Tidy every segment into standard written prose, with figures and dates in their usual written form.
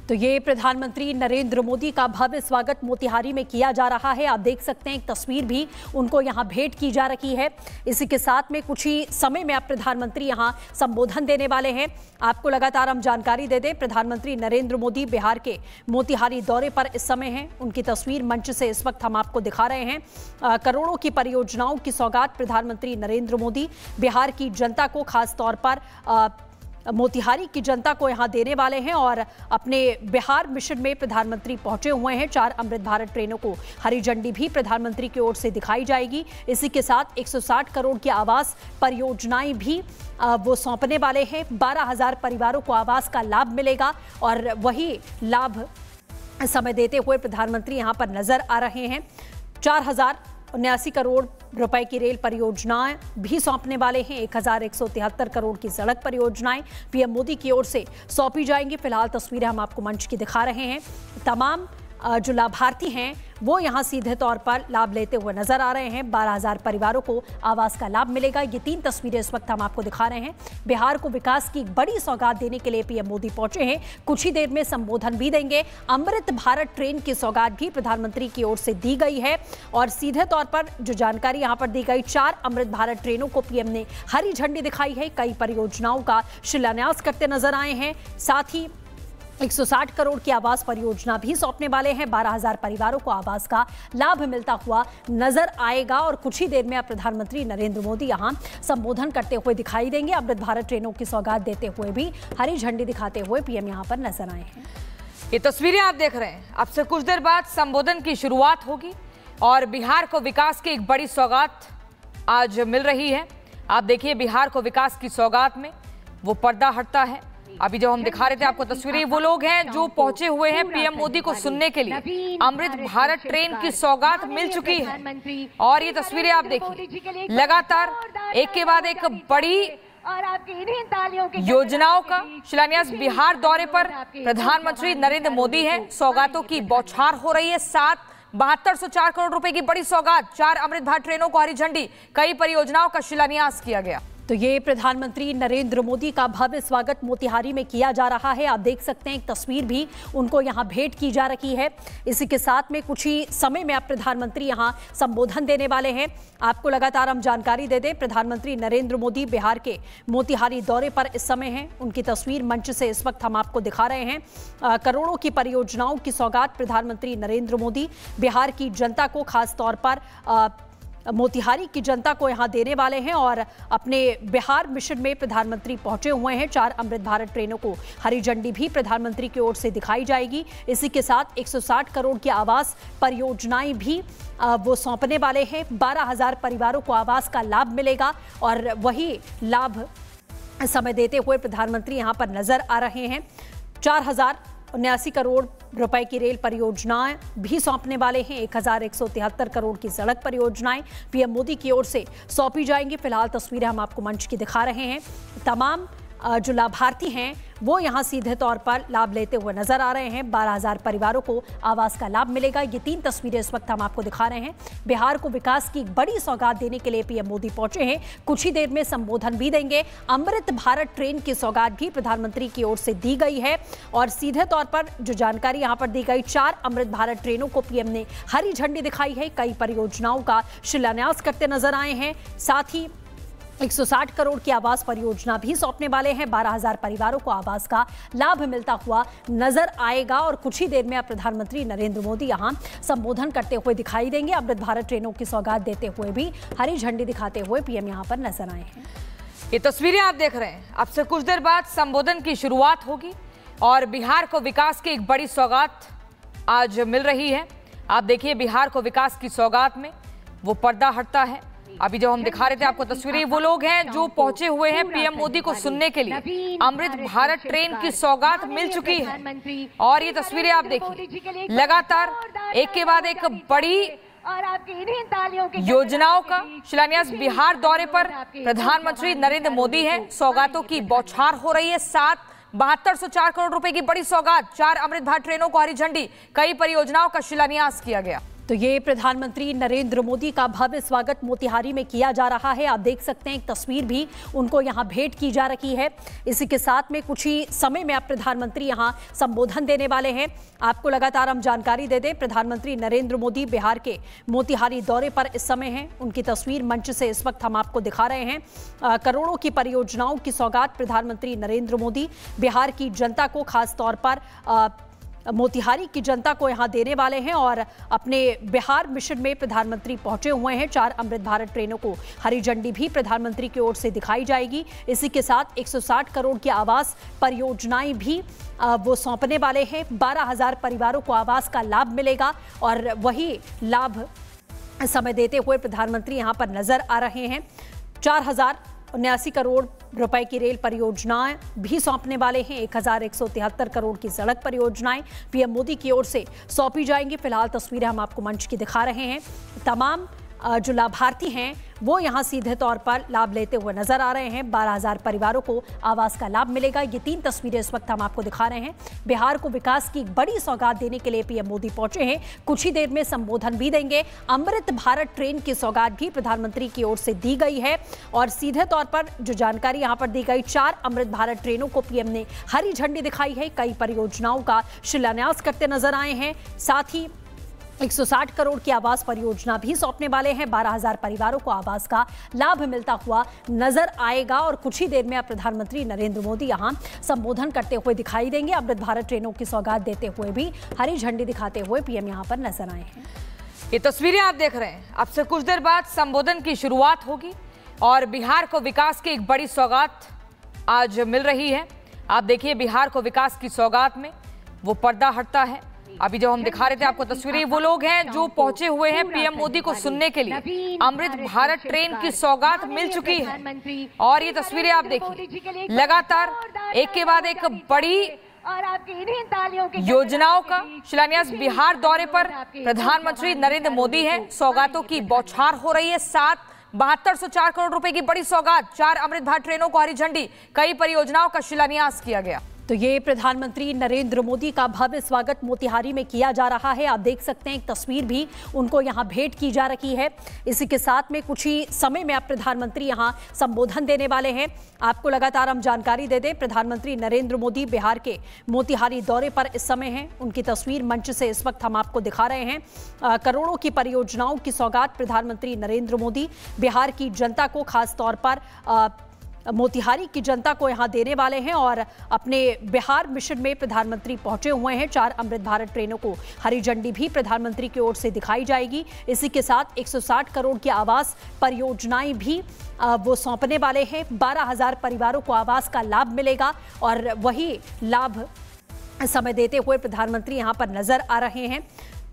तो ये प्रधानमंत्री नरेंद्र मोदी का भव्य स्वागत मोतिहारी में किया जा रहा है। आप देख सकते हैं एक तस्वीर भी उनको यहां भेंट की जा रही है। इसी के साथ में कुछ ही समय में अब प्रधानमंत्री यहां संबोधन देने वाले हैं। आपको लगातार हम जानकारी दे दें, प्रधानमंत्री नरेंद्र मोदी बिहार के मोतिहारी दौरे पर इस समय हैं। उनकी तस्वीर मंच से इस वक्त हम आपको दिखा रहे हैं। करोड़ों की परियोजनाओं की सौगात प्रधानमंत्री नरेंद्र मोदी बिहार की जनता को, खास तौर पर मोतिहारी की जनता को यहां देने वाले हैं। और अपने बिहार मिशन में प्रधानमंत्री पहुंचे हुए हैं। 4 अमृत भारत ट्रेनों को हरी झंडी भी प्रधानमंत्री की ओर से दिखाई जाएगी। इसी के साथ 160 करोड़ की आवास परियोजनाएं भी वो सौंपने वाले हैं। 12,000 परिवारों को आवास का लाभ मिलेगा और वही लाभ समय देते हुए प्रधानमंत्री यहां पर नजर आ रहे हैं। 4,079 करोड़ रुपए की रेल परियोजनाएं भी सौंपने वाले हैं। 1,173 करोड़ की सड़क परियोजनाएं पीएम मोदी की ओर से सौंपी जाएंगी। फिलहाल तस्वीरें हम आपको मंच की दिखा रहे हैं। तमाम जो लाभार्थी हैं वो यहां सीधे तौर पर लाभ लेते हुए नजर आ रहे हैं। 12,000 परिवारों को आवास का लाभ मिलेगा। ये 3 तस्वीरें इस वक्त हम आपको दिखा रहे हैं। बिहार को विकास की एक बड़ी सौगात देने के लिए पीएम मोदी पहुंचे हैं। कुछ ही देर में संबोधन भी देंगे। अमृत भारत ट्रेन की सौगात भी प्रधानमंत्री की ओर से दी गई है और सीधे तौर पर जो जानकारी यहां पर दी गई, 4 अमृत भारत ट्रेनों को पीएम ने हरी झंडी दिखाई है। कई परियोजनाओं का शिलान्यास करते नजर आए हैं। साथ ही 160 करोड़ की आवास परियोजना भी सौंपने वाले हैं। 12,000 परिवारों को आवास का लाभ मिलता हुआ नजर आएगा और कुछ ही देर में अब प्रधानमंत्री नरेंद्र मोदी यहां संबोधन करते हुए दिखाई देंगे। अमृत भारत ट्रेनों की सौगात देते हुए भी हरी झंडी दिखाते हुए पीएम यहां पर नजर आए हैं। ये तस्वीरें आप देख रहे हैं। अब से कुछ देर बाद संबोधन की शुरुआत होगी और बिहार को विकास की एक बड़ी सौगात आज मिल रही है। आप देखिए, बिहार को विकास की सौगात में वो पर्दा हटता है। अभी जो हम दिखा रहे थे आपको तस्वीरें, वो लोग हैं जो पहुंचे हुए हैं पीएम मोदी को सुनने के लिए। अमृत भारत ट्रेन की सौगात मिल चुकी है और ये तस्वीरें आप देखिए, लगातार एक के बाद एक बड़ी योजनाओं का शिलान्यास बिहार दौरे पर प्रधानमंत्री नरेंद्र मोदी हैं। सौगातों की बौछार हो रही है। 7204 करोड़ रुपए की बड़ी सौगात, 4 अमृत भारत ट्रेनों को हरी झंडी, कई परियोजनाओं का शिलान्यास किया गया। तो ये प्रधानमंत्री नरेंद्र मोदी का भव्य स्वागत मोतिहारी में किया जा रहा है। आप देख सकते हैं एक तस्वीर भी उनको यहां भेंट की जा रही है। इसी के साथ में कुछ ही समय में अब प्रधानमंत्री यहां संबोधन देने वाले हैं। आपको लगातार हम जानकारी दे दें, प्रधानमंत्री नरेंद्र मोदी बिहार के मोतिहारी दौरे पर इस समय हैं। उनकी तस्वीर मंच से इस वक्त हम आपको दिखा रहे हैं। करोड़ों की परियोजनाओं की सौगात प्रधानमंत्री नरेंद्र मोदी बिहार की जनता को, खास तौर पर मोतिहारी की जनता को यहां देने वाले हैं। और अपने बिहार मिशन में प्रधानमंत्री पहुंचे हुए हैं। 4 अमृत भारत ट्रेनों को हरी झंडी भी प्रधानमंत्री की ओर से दिखाई जाएगी। इसी के साथ 160 करोड़ की आवास परियोजनाएं भी वो सौंपने वाले हैं। 12,000 परिवारों को आवास का लाभ मिलेगा और वही लाभ समय देते हुए प्रधानमंत्री यहां पर नजर आ रहे हैं। 4,079 करोड़ रुपए की रेल परियोजनाएं भी सौंपने वाले हैं। 1,173 करोड़ की सड़क परियोजनाएं पीएम मोदी की ओर से सौंपी जाएंगी। फिलहाल तस्वीरें हम आपको मंच की दिखा रहे हैं। तमाम जो लाभार्थी हैं वो यहां सीधे तौर पर लाभ लेते हुए नजर आ रहे हैं। 12,000 परिवारों को आवास का लाभ मिलेगा। ये 3 तस्वीरें इस वक्त हम आपको दिखा रहे हैं। बिहार को विकास की एक बड़ी सौगात देने के लिए पीएम मोदी पहुंचे हैं। कुछ ही देर में संबोधन भी देंगे। अमृत भारत ट्रेन की सौगात भी प्रधानमंत्री की ओर से दी गई है और सीधे तौर पर जो जानकारी यहां पर दी गई, 4 अमृत भारत ट्रेनों को पीएम ने हरी झंडी दिखाई है। कई परियोजनाओं का शिलान्यास करते नजर आए हैं। साथ ही 160 करोड़ की आवास परियोजना भी सौंपने वाले हैं। 12,000 परिवारों को आवास का लाभ मिलता हुआ नजर आएगा और कुछ ही देर में अब प्रधानमंत्री नरेंद्र मोदी यहां संबोधन करते हुए दिखाई देंगे। अमृत भारत ट्रेनों की सौगात देते हुए भी हरी झंडी दिखाते हुए पीएम यहां पर नजर आए हैं। ये तस्वीरें आप देख रहे हैं। अब से कुछ देर बाद संबोधन की शुरुआत होगी और बिहार को विकास की एक बड़ी सौगात आज मिल रही है। आप देखिए, बिहार को विकास की सौगात में वो पर्दा हटता है। अभी जो हम दिखा रहे थे आपको तस्वीरें, वो लोग हैं जो पहुंचे हुए हैं पीएम मोदी को सुनने के लिए। अमृत भारत ट्रेन की सौगात मिल चुकी है और ये तस्वीरें आप देखिए, लगातार एक के बाद एक बड़ी योजनाओं का शिलान्यास बिहार दौरे पर प्रधानमंत्री नरेंद्र मोदी हैं। सौगातों की बौछार हो रही है। 7204 करोड़ रुपए की बड़ी सौगात, 4 अमृत भारत ट्रेनों को हरी झंडी, कई परियोजनाओं का शिलान्यास किया गया। तो ये प्रधानमंत्री नरेंद्र मोदी का भव्य स्वागत मोतिहारी में किया जा रहा है। आप देख सकते हैं एक तस्वीर भी उनको यहां भेंट की जा रही है। इसी के साथ में कुछ ही समय में अब प्रधानमंत्री यहां संबोधन देने वाले हैं। आपको लगातार हम जानकारी दे दें, प्रधानमंत्री नरेंद्र मोदी बिहार के मोतिहारी दौरे पर इस समय हैं। उनकी तस्वीर मंच से इस वक्त हम आपको दिखा रहे हैं। करोड़ों की परियोजनाओं की सौगात प्रधानमंत्री नरेंद्र मोदी बिहार की जनता को, खास तौर पर मोतिहारी की जनता को यहां देने वाले हैं। और अपने बिहार मिशन में प्रधानमंत्री पहुंचे हुए हैं। 4 अमृत भारत ट्रेनों को हरी झंडी भी प्रधानमंत्री की ओर से दिखाई जाएगी। इसी के साथ 160 करोड़ की आवास परियोजनाएं भी वो सौंपने वाले हैं। 12,000 परिवारों को आवास का लाभ मिलेगा और वही लाभ समय देते हुए प्रधानमंत्री यहां पर नजर आ रहे हैं। 4,079 करोड़ रुपए की रेल परियोजनाएं भी सौंपने वाले हैं। 1,173 करोड़ की सड़क परियोजनाएं पीएम मोदी की ओर से सौंपी जाएंगी। फिलहाल तस्वीरें हम आपको मंच की दिखा रहे हैं। तमाम जो लाभार्थी हैं वो यहां सीधे तौर पर लाभ लेते हुए नजर आ रहे हैं। 12,000 परिवारों को आवास का लाभ मिलेगा। ये 3 तस्वीरें इस वक्त हम आपको दिखा रहे हैं। बिहार को विकास की एक बड़ी सौगात देने के लिए पीएम मोदी पहुंचे हैं। कुछ ही देर में संबोधन भी देंगे। अमृत भारत ट्रेन की सौगात भी प्रधानमंत्री की ओर से दी गई है और सीधे तौर पर जो जानकारी यहां पर दी गई, 4 अमृत भारत ट्रेनों को पीएम ने हरी झंडी दिखाई है। कई परियोजनाओं का शिलान्यास करते नजर आए हैं। साथ ही 160 करोड़ की आवास परियोजना भी सौंपने वाले हैं। 12,000 परिवारों को आवास का लाभ मिलता हुआ नजर आएगा और कुछ ही देर में अब प्रधानमंत्री नरेंद्र मोदी यहां संबोधन करते हुए दिखाई देंगे। अमृत भारत ट्रेनों की सौगात देते हुए भी हरी झंडी दिखाते हुए पीएम यहां पर नजर आए हैं। ये तस्वीरें आप देख रहे हैं। अब से कुछ देर बाद संबोधन की शुरुआत होगी और बिहार को विकास की एक बड़ी सौगात आज मिल रही है। आप देखिए, बिहार को विकास की सौगात में वो पर्दा हटता है। अभी जो हम दिखा रहे थे आपको तस्वीरें, वो लोग हैं जो पहुंचे हुए हैं पीएम मोदी को सुनने के लिए। अमृत भारत ट्रेन की सौगात मिल चुकी है और ये तस्वीरें आप देखिए, लगातार एक के बाद एक बड़ी योजनाओं का शिलान्यास बिहार दौरे पर प्रधानमंत्री नरेंद्र मोदी हैं। सौगातों की बौछार हो रही है। 7204 करोड़ रुपए की बड़ी सौगात, 4 अमृत भारत ट्रेनों को हरी झंडी, कई परियोजनाओं का शिलान्यास किया गया। तो ये प्रधानमंत्री नरेंद्र मोदी का भव्य स्वागत मोतिहारी में किया जा रहा है। आप देख सकते हैं एक तस्वीर भी उनको यहां भेंट की जा रही है। इसी के साथ में कुछ ही समय में अब प्रधानमंत्री यहां संबोधन देने वाले हैं। आपको लगातार हम जानकारी दे दें, प्रधानमंत्री नरेंद्र मोदी बिहार के मोतिहारी दौरे पर इस समय हैं। उनकी तस्वीर मंच से इस वक्त हम आपको दिखा रहे हैं। करोड़ों की परियोजनाओं की सौगात प्रधानमंत्री नरेंद्र मोदी बिहार की जनता को, खास तौर पर मोतिहारी की जनता को यहां देने वाले हैं। और अपने बिहार मिशन में प्रधानमंत्री पहुंचे हुए हैं। 4 अमृत भारत ट्रेनों को हरी झंडी भी प्रधानमंत्री की ओर से दिखाई जाएगी। इसी के साथ 160 करोड़ की आवास परियोजनाएं भी वो सौंपने वाले हैं। 12,000 परिवारों को आवास का लाभ मिलेगा और वही लाभ समय देते हुए प्रधानमंत्री यहां पर नजर आ रहे हैं।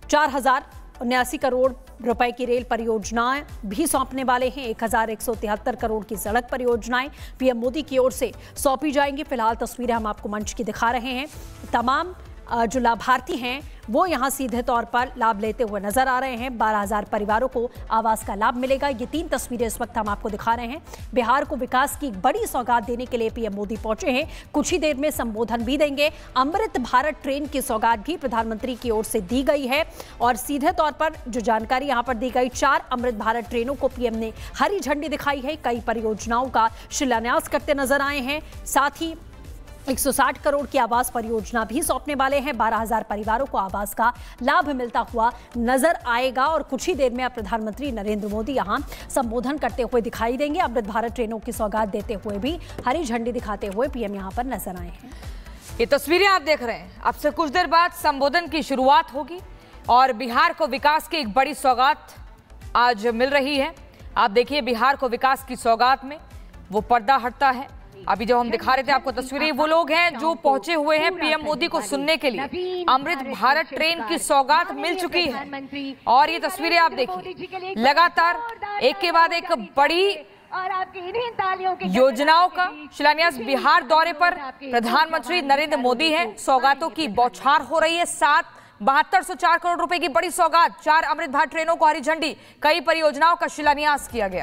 4,079 करोड़ रुपए की रेल परियोजनाएं भी सौंपने वाले हैं। 1,173 करोड़ की सड़क परियोजनाएं पीएम मोदी की ओर से सौंपी जाएंगी। फिलहाल तस्वीरें हम आपको मंच की दिखा रहे हैं। तमाम जो लाभार्थी हैं वो यहां सीधे तौर पर लाभ लेते हुए नजर आ रहे हैं। 12,000 परिवारों को आवास का लाभ मिलेगा। ये 3 तस्वीरें इस वक्त हम आपको दिखा रहे हैं। बिहार को विकास की एक बड़ी सौगात देने के लिए पीएम मोदी पहुंचे हैं। कुछ ही देर में संबोधन भी देंगे। अमृत भारत ट्रेन की सौगात भी प्रधानमंत्री की ओर से दी गई है और सीधे तौर पर जो जानकारी यहां पर दी गई, 4 अमृत भारत ट्रेनों को पीएम ने हरी झंडी दिखाई है। कई परियोजनाओं का शिलान्यास करते नजर आए हैं। साथ ही 160 करोड़ की आवास परियोजना भी सौंपने वाले हैं। 12,000 परिवारों को आवास का लाभ मिलता हुआ नजर आएगा और कुछ ही देर में अब प्रधानमंत्री नरेंद्र मोदी यहां संबोधन करते हुए दिखाई देंगे। अमृत भारत ट्रेनों की सौगात देते हुए भी हरी झंडी दिखाते हुए पीएम यहां पर नजर आए हैं। ये तस्वीरें आप देख रहे हैं। अब से कुछ देर बाद संबोधन की शुरुआत होगी और बिहार को विकास की एक बड़ी सौगात आज मिल रही है। आप देखिए, बिहार को विकास की सौगात में वो पर्दा हटता है। अभी जो हम दिखा रहे थे आपको तस्वीरें, वो लोग हैं जो पहुंचे हुए हैं पीएम मोदी को सुनने के लिए। अमृत भारत ट्रेन की सौगात मिल चुकी है और ये तस्वीरें आप देखिए, लगातार एक के बाद एक बड़ी योजनाओं का शिलान्यास बिहार दौरे पर प्रधानमंत्री नरेंद्र मोदी हैं। सौगातों की बौछार हो रही है। 7204 करोड़ रुपए की बड़ी सौगात, 4 अमृत भारत ट्रेनों को हरी झंडी, कई परियोजनाओं का शिलान्यास किया गया।